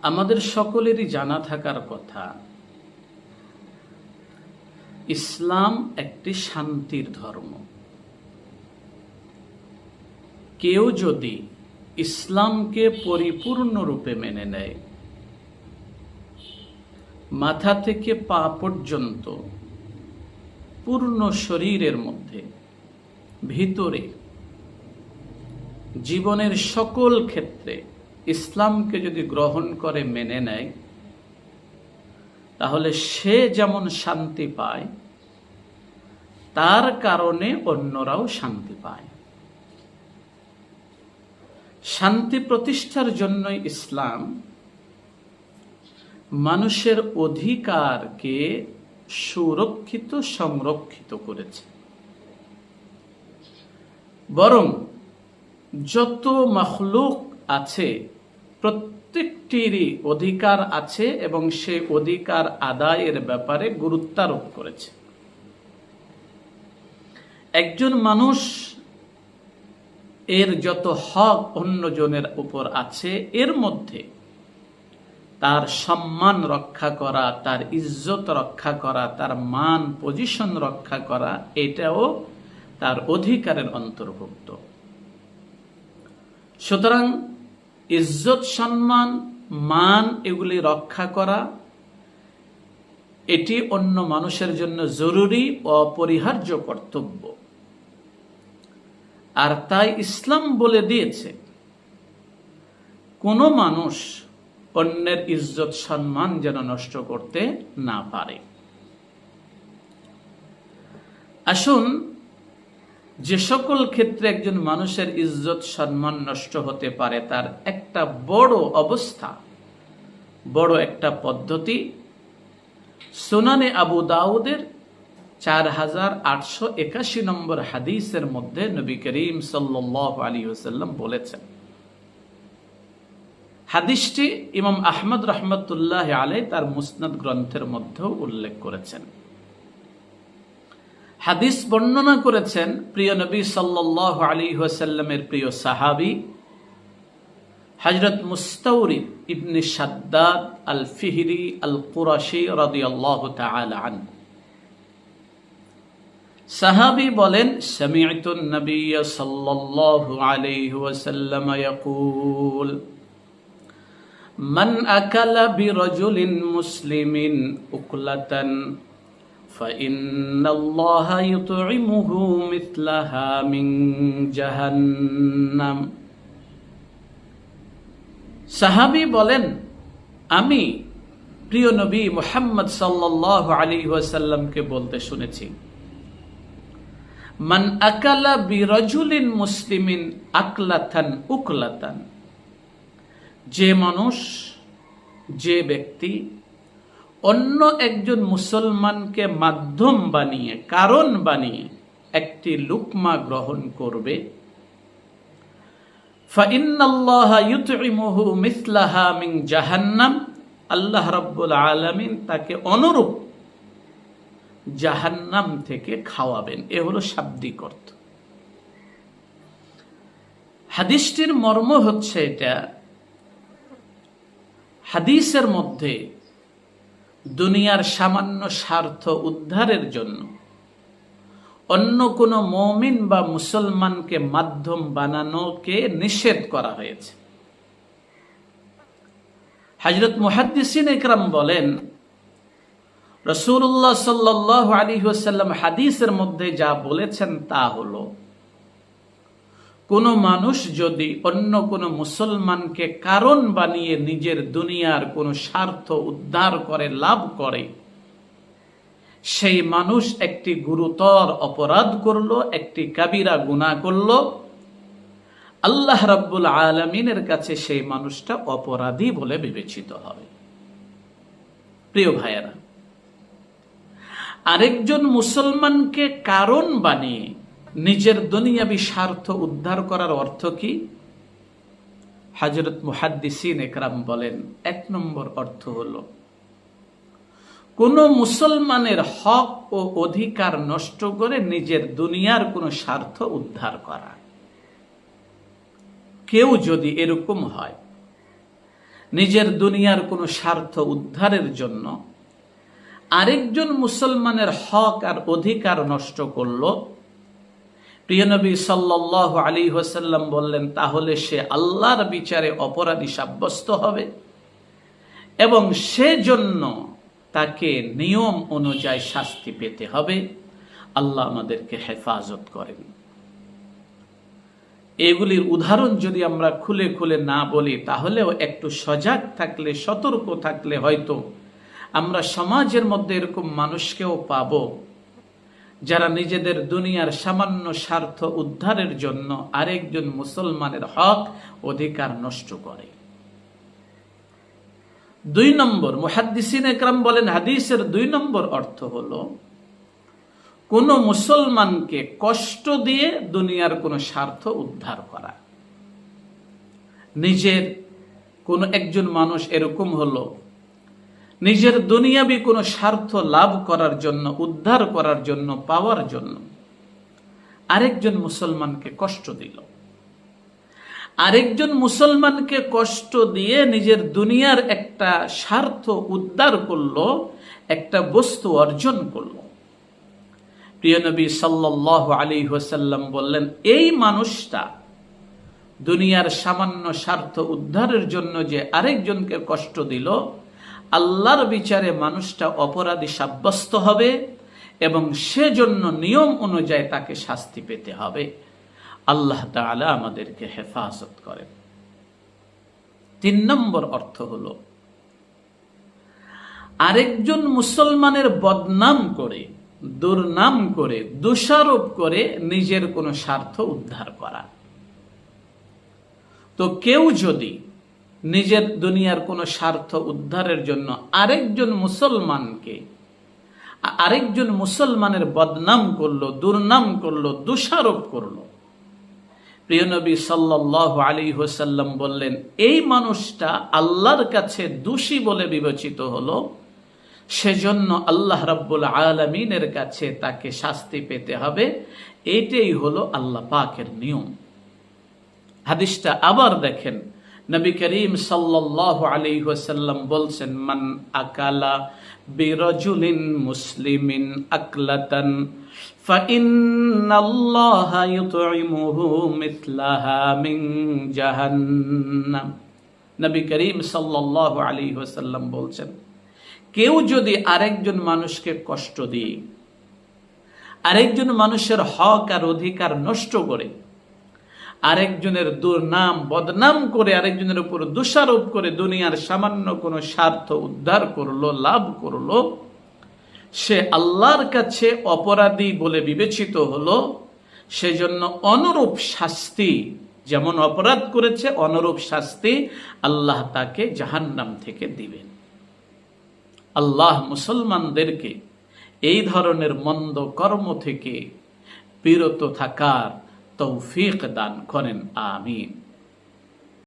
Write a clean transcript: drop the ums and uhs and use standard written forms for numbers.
আমাদের সকলেরই জানা থাকার কথা, ইসলাম একটি শান্তির ধর্ম। কেউ যদি ইসলামকে পরিপূর্ণরূপে মেনে নেয়, মাথা থেকে পা পর্যন্ত পূর্ণ শরীরের মধ্যে, ভিতরে, জীবনের সকল ক্ষেত্রে ইসলামকে যদি গ্রহণ করে মেনে নেয়, তাহলে সে যেমন শান্তি পায়, তার কারণে অন্যরাও শান্তি পায়। শান্তি প্রতিষ্ঠার জন্যই ইসলাম মানুষের অধিকারকে সুরক্ষিত, সংরক্ষিত করেছে। বরং যত মাখলুক আছে প্রত্যেকটিরই অধিকার আছে এবং সে অধিকার আদায়ের ব্যাপারে গুরুত্বারোপ করেছে। একজন মানুষ এর যত হক অন্যজনের উপর আছে, এর মধ্যে তার সম্মান রক্ষা করা, তার ইজ্জত রক্ষা করা, তার মান পজিশন রক্ষা করা, এটাও তার অধিকারের অন্তর্ভুক্ত। সুতরাং ইজ্জত, সম্মান, মান এগুলি রক্ষা করা, এটি অন্য মানুষের জন্য জরুরি ও অপরিহার্য কর্তব্য। আর তাই ইসলাম বলে দিয়েছে, কোনো মানুষ অন্যের ইজ্জত সম্মান যেন নষ্ট করতে না পারে। আসুন, যে সকল ক্ষেত্রে একজন মানুষের ইজ্জত সম্মান নষ্ট হতে পারে, তার একটা বড় অবস্থা, বড় একটা পদ্ধতি সুনানে আবু দাউদের 4881 নম্বর হাদিসের মধ্যে নবী করিম সাল্লাল্লাহু আলাইহি ওয়াসাল্লাম বলেছেন। হাদিসটি ইমাম আহমদ রাহমাতুল্লাহ আলাইহি তার মুসনাদ গ্রন্থের মধ্যেও উল্লেখ করেছেন। হাদিস বর্ণনা করেছেন প্রিয় নবী সাল্লাল্লাহু আলাইহি ওয়াসাল্লামের প্রিয় সাহাবী হযরত মুস্তাওরিদ ইবনে শাদ্দাদ আল ফিহরি আল কুরাশি রাদিয়াল্লাহু তাআলা আনহু। সাহাবী বলেন, সামি'তুন নবিয়্য সাল্লাল্লাহু আলাইহি ওয়াসাল্লাম ইয়াকুল মান আকালা বিরাজুলিন মুসলিমিন উকলাতান ফাইন্নাল্লাহা ইউতঈমুহু মিথলাহা মিন জাহান্নাম। সাহাবী বলেন, আমি প্রিয় নবী মুহাম্মদ সাল্লাল্লাহু আলাইহি ওয়াসাল্লামকে বলতে শুনেছি, মান আকালা বিরাজুলিন মুসলিমিন আকলাতান উকলাতান, যে মানুষ, যে ব্যক্তি অন্য একজন মুসলমানকে মাধ্যম বানিয়ে, কারণ বানিয়ে একটি লুকমা গ্রহণ করবে, ফাইন্নাল্লাহা ইউতঈমুহু মিথলাহা মিন জাহান্নাম, আল্লাহ রাব্বুল আলামিন তাকে অনুরূপ জাহান্নাম থেকে খাওয়াবেন। এ হলো শাব্দিক অর্থ। হাদিসটির মর্ম হচ্ছে এটা, হাদিসের মধ্যে দুনিয়ার সামান্য স্বার্থ উদ্ধারের জন্য অন্য কোনো মুমিন বা মুসলমানকে মাধ্যম বানানোকে নিষেধ করা হয়েছে। হযরত মুহাদ্দিসিন ইকরাম বলেন, রাসূলুল্লাহ সাল্লাল্লাহু আলাইহি ওয়াসাল্লাম হাদিসের মধ্যে যা বলেছেন তা হলো, কোন মানুষ যদি অন্য কোন মুসলমানকে কারণ বানিয়ে নিজের দুনিয়ার কোন স্বার্থ উদ্ধার করে, লাভ করে, সেই মানুষ একটি গুরুতর অপরাধ করলো, একটি কাবিরা গুনাহ করলো। আল্লাহ রাব্বুল আলামিনের কাছে সেই মানুষটা অপরাধী বলে বিবেচিত হবে। প্রিয় ভাইয়েরা, আরেকজন মুসলমানকে কারণ বানিয়ে নিজের দুনিয়াবী স্বার্থ উদ্ধার করার অর্থ কি? হযরত মুহাদ্দিসিন ইকরাম বলেন, 1 নম্বর অর্থ হলো কোন মুসলমানের হক ও অধিকার নষ্ট করে নিজের দুনিয়ার কোন স্বার্থ উদ্ধার করা। কেউ যদি এরকম হয় নিজের দুনিয়ার কোনো স্বার্থ উদ্ধারের জন্য আরেকজন মুসলমানের হক আর অধিকার নষ্ট করল, প্রিয় নবী সাল্লাল্লাহু আলাইহি ওয়াসাল্লাম বললেন তাহলে সে আল্লাহর বিচারে অপরাধী সাব্যস্ত হবে এবং সেজন্য তাকে নিয়ম অনুযায়ী শাস্তি পেতে হবে। আল্লাহ আমাদেরকে হেফাজত করেন। এগুলির উদাহরণ যদি আমরা খুলে খুলে না বলি, তাহলেও একটু সজাগ থাকলে, সতর্ক থাকলে হয়তো আমরা সমাজের মধ্যে এরকম মানুষকেও পাব যারা নিজেদের দুনিয়ার সামান্য স্বার্থ উদ্ধারের জন্য আরেকজন মুসলমানের হক অধিকার নষ্ট করে। 2 নম্বর, মুহাদ্দিসিন একরাম বলেন হাদিসের 2 নম্বর অর্থ হলো কোন মুসলমানকে কষ্ট দিয়ে দুনিয়ার কোন স্বার্থ উদ্ধার করা। নিজের কোন একজন মানুষ এরকম হলো নিজের দুনিয়াবি কোনো স্বার্থ লাভ করার জন্য, উদ্ধার করার জন্য, পাওয়ার জন্য আরেকজন মুসলমানকে কষ্ট দিল, আরেকজন মুসলমানকে কষ্ট দিয়ে নিজের দুনিয়ার একটা স্বার্থ উদ্ধার করলো, একটা বস্তু অর্জন করলো। প্রিয় নবী সাল্লাল্লাহু আলাইহি ওয়াসাল্লাম বললেন এই মানুষটা দুনিয়ার সামান্য স্বার্থ উদ্ধারের জন্য যে আরেকজনকে কষ্ট দিল, আল্লাহর বিচারে মানুষটা অপরাধী সাব্যস্ত হবে এবং সেজন্য নিয়ম অনুযায়ী তাকে শাস্তি পেতে হবে। আল্লাহ তাআলা আমাদেরকে হেফাজত করেন। 3 নম্বর অর্থ হলো আরেকজন মুসলমানের বদনাম করে, দুর্নাম করে, দোষারোপ করে নিজের কোনো স্বার্থ উদ্ধার করা। তো কেউ যদি নিজের দুনিয়ার কোনো স্বার্থ উদ্ধারের জন্য আরেকজন মুসলমানের বদনাম করলো, দুর্নাম করলো, দোষারোপ করলো, প্রিয় নবী সাল্লাল্লাহু আলাইহি ওয়াসাল্লাম বললেন এই মানুষটা আল্লাহর কাছে দোষী বলে বিবেচিত হলো, সেজন্য আল্লাহ রাব্বুল আলামিনের কাছে তাকে শাস্তি পেতে হবে। এটাই হলো আল্লাহ পাকের নিয়ম। হাদিসটা আবার দেখেন, নবী করিম সাল্লাল্লাহু আলাইহি ওয়াসাল্লাম বলছেন মান আকালা বিরাজুলিন মুসলিমিন আকলাতান ফাইন্নাল্লাহা ইউতঈমুহু মিথলাহা মিন জাহান্নাম। নবী করিম সাল্লাল্লাহু আলাইহি ওয়াসাল্লাম বলছেন কেউ যদি আরেকজন মানুষকে কষ্ট দিয়ে, আরেকজন মানুষের হক আর অধিকার নষ্ট করে, আরেকজনের দুর্নাম বদনাম করে, আরেকজনের উপর দোষারোপ করে দুনিয়ার সামান্য কোনো স্বার্থ উদ্ধার করলো, লাভ করলো, সে আল্লাহর কাছে অপরাধী বলে বিবেচিত হলো। সেজন্য অনুরূপ শাস্তি, যেমন অপরাধ করেছে অনুরূপ শাস্তি আল্লাহ তাকে জাহান্নাম থেকে দিবেন। আল্লাহ মুসলমানদেরকে এই ধরনের মন্দ কর্ম থেকে বিরত থাকার তৌফিক দান করেন। আমিন।